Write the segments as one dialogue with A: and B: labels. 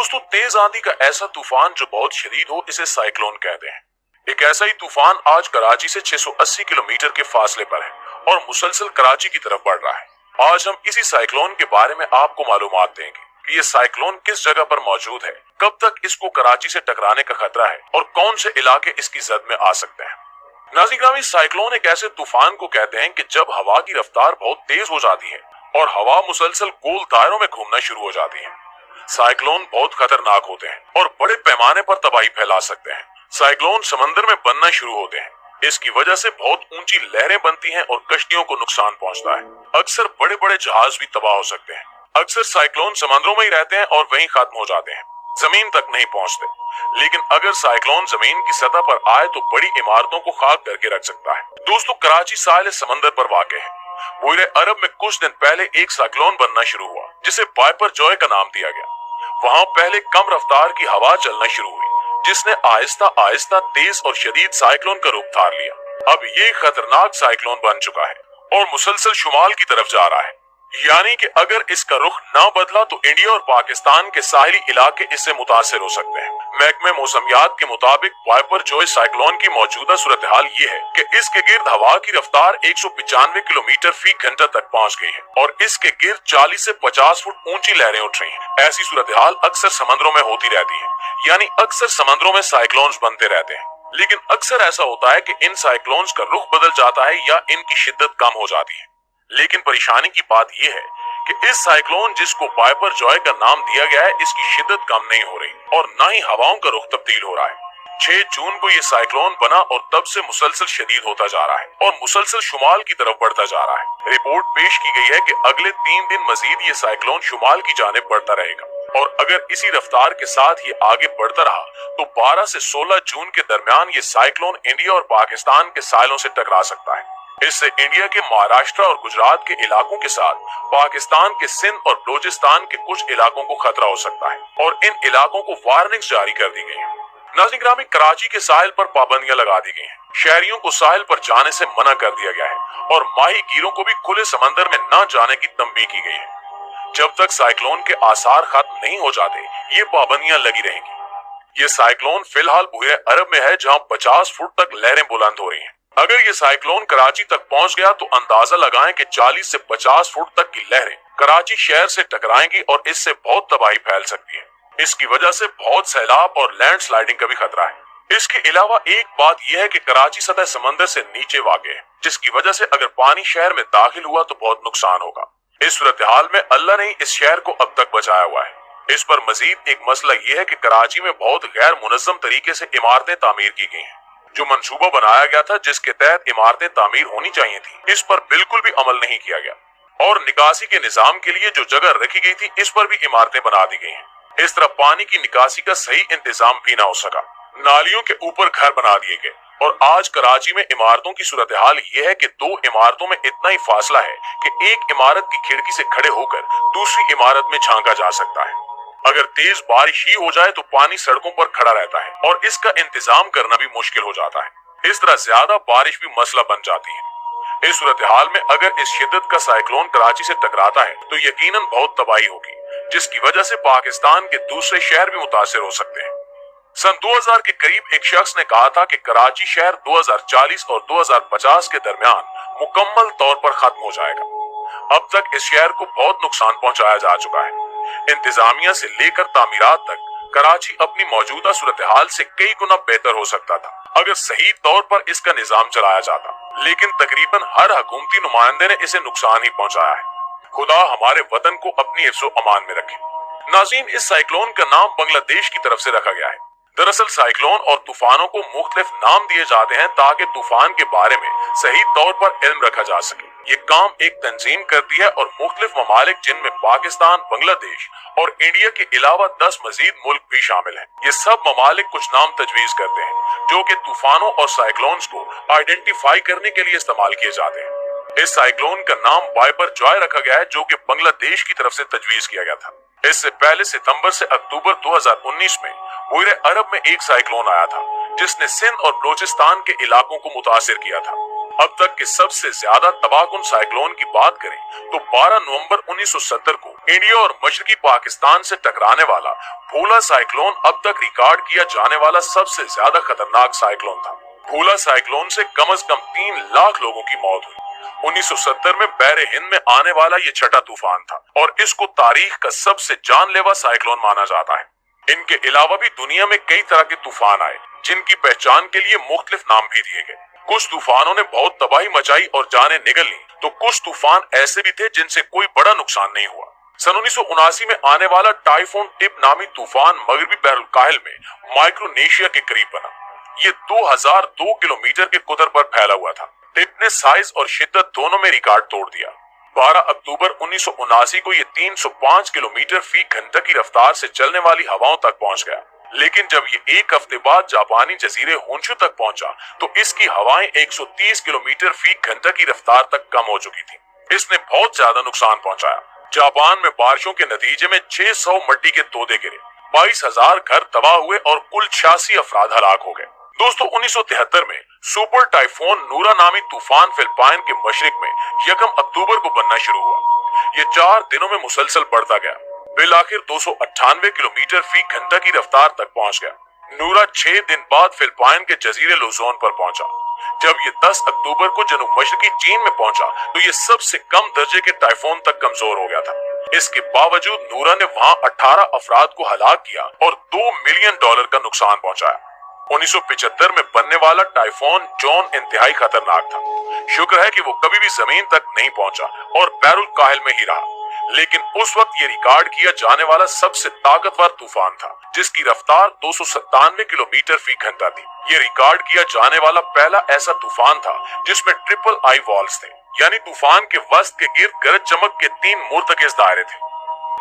A: दोस्तों, तेज आंधी का ऐसा तूफान जो बहुत शदीद हो, इसे साइक्लोन कहते हैं। एक ऐसा ही तूफान आज कराची से 680 किलोमीटर के फासले पर है और मुसलसल कराची की तरफ बढ़ रहा है। आज हम इसी साइक्लोन के बारे में आपको मालूमात देंगे कि ये साइक्लोन किस जगह पर मौजूद है, कब तक इसको कराची से टकराने का खतरा है और कौन से इलाके इसकी जद में आ सकते हैं। नाज़रीन, साइक्लोन एक ऐसे तूफान को कहते हैं कि जब हवा की रफ्तार बहुत तेज हो जाती है और हवा मुसलसल गोल दायरों में घूमना शुरू हो जाती है। साइक्लोन बहुत खतरनाक होते हैं और बड़े पैमाने पर तबाही फैला सकते हैं। साइक्लोन समंदर में बनना शुरू होते हैं। इसकी वजह से बहुत ऊंची लहरें बनती हैं और कश्तियों को नुकसान पहुंचता है। अक्सर बड़े बड़े जहाज भी तबाह हो सकते हैं। अक्सर साइक्लोन समंदरों में ही रहते हैं और वहीं खत्म हो जाते हैं, जमीन तक नहीं पहुंचते। लेकिन अगर साइक्लोन जमीन की सतह पर आए तो बड़ी इमारतों को खाक करके रख सकता है। दोस्तों, कराची साहिल समंदर पर वाक़ है। बूरे अरब में कुछ दिन पहले एक साइक्लोन बनना शुरू हुआ जिसे वाइपर जॉय का नाम दिया गया। वहां पहले कम रफ्तार की हवा चलना शुरू हुई जिसने आहिस्ता आहिस्ता तेज और शदीद साइक्लोन का रूप धार लिया। अब ये खतरनाक साइक्लोन बन चुका है और मुसलसल शुमाल की तरफ जा रहा है। यानी कि अगर इसका रुख ना बदला तो इंडिया और पाकिस्तान के साहिली इलाके इससे मुतासिर हो सकते हैं। महकमे मौसमियात के मुताबिक वाइपर जॉय साइक्लोन की मौजूदा सूरत हाल ये है कि इसके गिर्द हवा की रफ्तार 195 किलोमीटर फी घंटा तक पहुंच गई है और इसके गिर्द 40 से 50 फुट ऊंची लहरें उठ रही हैं। ऐसी सूरत हाल अक्सर समंदरों में होती रहती है, यानी अक्सर समंदरों में साइक्लोन्स बनते रहते हैं। लेकिन अक्सर ऐसा होता है कि इन साइक्लोन्स का रुख बदल जाता है या इनकी शिद्दत कम हो जाती है। लेकिन परेशानी की बात यह है कि इस साइक्लोन जिसको वाइपर जॉय का नाम दिया गया है, इसकी शिद्दत कम नहीं हो रही और न ही हवाओं का रुख तब्दील हो रहा है। 6 जून को ये साइक्लोन बना और तब से मुसलसल शदीद होता जा रहा है और मुसलसल शुमाल की तरफ बढ़ता जा रहा है। रिपोर्ट पेश की गई है कि अगले 3 दिन मजीद ये साइक्लोन शुमाल की जानिब बढ़ता रहेगा और अगर इसी रफ्तार के साथ ये आगे बढ़ता रहा तो 12 से 16 जून के दरमियान ये साइक्लोन इंडिया और पाकिस्तान के साहिलों से टकरा सकता है। इससे इंडिया के महाराष्ट्र और गुजरात के इलाकों के साथ पाकिस्तान के सिंध और बलोचिस्तान के कुछ इलाकों को खतरा हो सकता है और इन इलाकों को वार्निंग्स जारी कर दी गई हैं। नाज़रीन, कराची के साहिल पर पाबंदियां लगा दी गई हैं। शहरियों को साहिल पर जाने से मना कर दिया गया है और माही गिरों को भी खुले समंदर में न जाने की तंबीह की गई है। जब तक साइक्लोन के आसार खत्म नहीं हो जाते ये पाबंदियां लगी रहेंगी। ये साइक्लोन फिलहाल बूरे अरब में है जहां 50 फुट तक लहरें बुलंद हो रही हैं। अगर ये साइक्लोन कराची तक पहुंच गया तो अंदाजा लगाएं कि 40 से 50 फुट तक की लहरें कराची शहर से टकराएंगी और इससे बहुत तबाही फैल सकती है। इसकी वजह से बहुत सैलाब और लैंडस्लाइडिंग का भी खतरा है। इसके अलावा एक बात यह है कि कराची सतह समंदर से नीचे वाक़ है, जिसकी वजह से अगर पानी शहर में दाखिल हुआ तो बहुत नुकसान होगा। इस सूरत हाल में अल्लाह ने इस शहर को अब तक बचाया हुआ है। इस पर मजीद एक मसला यह है कि कराची में बहुत गैर मुनज़्ज़म तरीके से इमारतें तामीर की गई हैं। जो मंसूबा बनाया गया था जिसके तहत इमारतें तामीर होनी चाहिए थी, इस पर बिल्कुल भी अमल नहीं किया गया और निकासी के निजाम के लिए जो जगह रखी गई थी इस पर भी इमारतें बना दी गई हैं। इस तरह पानी की निकासी का सही इंतजाम भी ना हो सका। नालियों के ऊपर घर बना दिए गए और आज कराची में इमारतों की सूरत हाल ये है कि 2 इमारतों में इतना ही फासला है कि एक इमारत की खिड़की से खड़े होकर दूसरी इमारत में झांका जा सकता है। अगर तेज बारिश ही हो जाए तो पानी सड़कों पर खड़ा रहता है और इसका इंतजाम करना भी मुश्किल हो जाता है। इस तरह ज्यादा बारिश भी मसला बन जाती है। इस सूरत हाल में अगर इस शिद्दत का साइक्लोन कराची से टकराता है तो यकीनन बहुत तबाही होगी, जिसकी वजह से पाकिस्तान के दूसरे शहर भी मुतासिर हो सकते हैं। सन 2000 के करीब एक शख्स ने कहा था कि कराची शहर 2040 और 2050 के दरमियान मुकम्मल तौर पर खत्म हो जाएगा। अब तक इस शहर को बहुत नुकसान पहुंचाया जा चुका है। इंतजामिया से लेकर तामीरात तक कराची अपनी मौजूदा सूरत हाल से कई गुना बेहतर हो सकता था अगर सही तौर पर इसका निजाम चलाया जाता, लेकिन तकरीबन हर हुकूमती नुमाइंदे ने इसे नुकसान ही पहुंचाया है। खुदा हमारे वतन को अपनी हिफ्ज़ो अमान में रखे। नाज़रीन, इस साइक्लोन का नाम बांग्लादेश की तरफ से रखा गया है। दरअसल साइक्लोन और तूफानों को मुख्तलिफ नाम दिए जाते हैं ताकि तूफान के बारे में सही तौर पर इल्म रखा जा सके। ये काम एक तंजीम करती है और मुख्तलिफ ममालिक जिनमें पाकिस्तान, बांग्लादेश और इंडिया के अलावा 10 मजीद मुल्क भी शामिल हैं। ये सब ममालिक कुछ नाम तजवीज करते हैं जो कि तूफानों और साइक्लोन्स को आइडेंटिफाई करने के लिए इस्तेमाल किए जाते हैं। इस साइक्लोन का नाम वाइपर जॉय रखा गया है जो कि बांग्लादेश की तरफ से तजवीज किया गया था। इससे पहले सितंबर से अक्टूबर 2019 में बूरे अरब में एक साइक्लोन आया था जिसने सिंध और बलोचिस्तान के इलाकों को मुतासिर किया था। अब तक के सबसे ज्यादा तबाहकुन साइक्लोन की बात करें तो 12 नवंबर 1970 को इंडिया और मशरकी पाकिस्तान से टकराने वाला भोला साइक्लोन अब तक रिकॉर्ड किया जाने वाला सबसे ज्यादा खतरनाक साइक्लोन था। भोला साइक्लोन से कम 3 लाख लोगों की मौत हुई। 1970 में बहरे हिंद में आने वाला ये छठा तूफान था और इसको तारीख का सबसे जानलेवा साइक्लोन माना जाता है। इनके अलावा भी दुनिया में कई तरह के तूफान आए जिनकी पहचान के लिए मुख्तलिफ नाम भी दिए गए। कुछ तूफानों ने बहुत तबाही मचाई और जानें निगल ली, तो कुछ तूफान ऐसे भी थे जिनसे कोई बड़ा नुकसान नहीं हुआ। सन 1979 में आने वाला टाइफून टिप नामी तूफान मगरबी बहरुल में माइक्रोनेशिया के करीब बना। ये 2002 किलोमीटर के कुतर पर फैला हुआ था। टिप ने साइज और शिद्दत दोनों में रिकॉर्ड तोड़ दिया। 12 अक्टूबर 1979 को ये 305 किलोमीटर फी घंटे की रफ्तार से चलने वाली हवाओं तक पहुंच गया। लेकिन जब ये एक हफ्ते बाद जापानी जजीरे होंशु तक पहुंचा तो इसकी हवाएं 130 किलोमीटर फी घंटे की रफ्तार तक कम हो चुकी थी। इसने बहुत ज्यादा नुकसान पहुंचाया। जापान में बारिशों के नतीजे में 600 मिट्टी के तोदे गिरे, 22,000 घर तबाह हुए और कुल 86 अफराद हलाक हो गए। दोस्तों, 1973 में सुपर टाइफून नूरा नामी तूफान फिलिपाइन के मशरिक में 1 अक्टूबर को बनना शुरू हुआ। ये 4 दिनों में मुसलसल बढ़ता गया। बिल आखिर 298 किलोमीटर फी घंटे की रफ्तार तक पहुंच गया। नूरा 6 दिन बाद फिलिपाइन के जजीरे लुजोन पर पहुंचा। जब ये 10 अक्टूबर को जनूब मशरकी चीन में पहुंचा तो ये सबसे कम दर्जे के टाइफून तक कमजोर हो गया था। इसके बावजूद नूरा ने वहां 18 अफराद को हलाक किया और $2 मिलियन का नुकसान पहुंचाया। 1975 में बनने वाला टाइफून जॉन इंतहाई खतरनाक था। शुक्र है कि वो कभी भी जमीन तक नहीं पहुंचा और बहरुल काहिल में ही रहा। लेकिन उस वक्त ये रिकॉर्ड किया जाने वाला सबसे ताकतवर तूफान था जिसकी रफ्तार 297 किलोमीटर फी घंटा थी। ये रिकॉर्ड किया जाने वाला पहला ऐसा तूफान था जिसमें ट्रिपल आई वॉल्स थे, यानी तूफान के वस्त के गिर्द गरज चमक के 3 मुर्तकिज दायरे थे।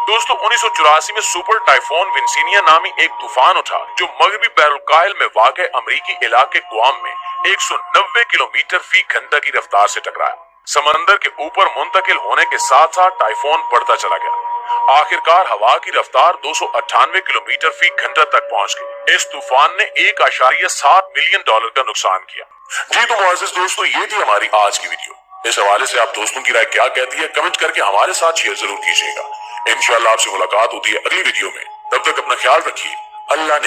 A: दोस्तों, 1984 में सुपर टाइफून विंसिनिया नामी एक तूफान उठा जो मगरबी बहरुल काहिल में वाक़े अमरीकी इलाके गुआम में 190 किलोमीटर फी घंटा की रफ्तार से टकराया। समंदर के ऊपर मुंतकिल होने के साथ साथ टाइफून बढ़ता चला गया। आखिरकार हवा की रफ्तार 298 किलोमीटर फी घंटा तक पहुंच गई। इस तूफान ने $1.7 मिलियन का नुकसान किया। जी तो मुअज़्ज़िज़ दोस्तों, ये थी हमारी आज की वीडियो। इस हवाले से आप दोस्तों की राय क्या कहती है, कमेंट करके हमारे साथ शेयर जरूर कीजिएगा। इंशाअल्लाह आपसे मुलाकात होती है अगली वीडियो में। तब तक अपना ख्याल रखिए। अल्लाह ने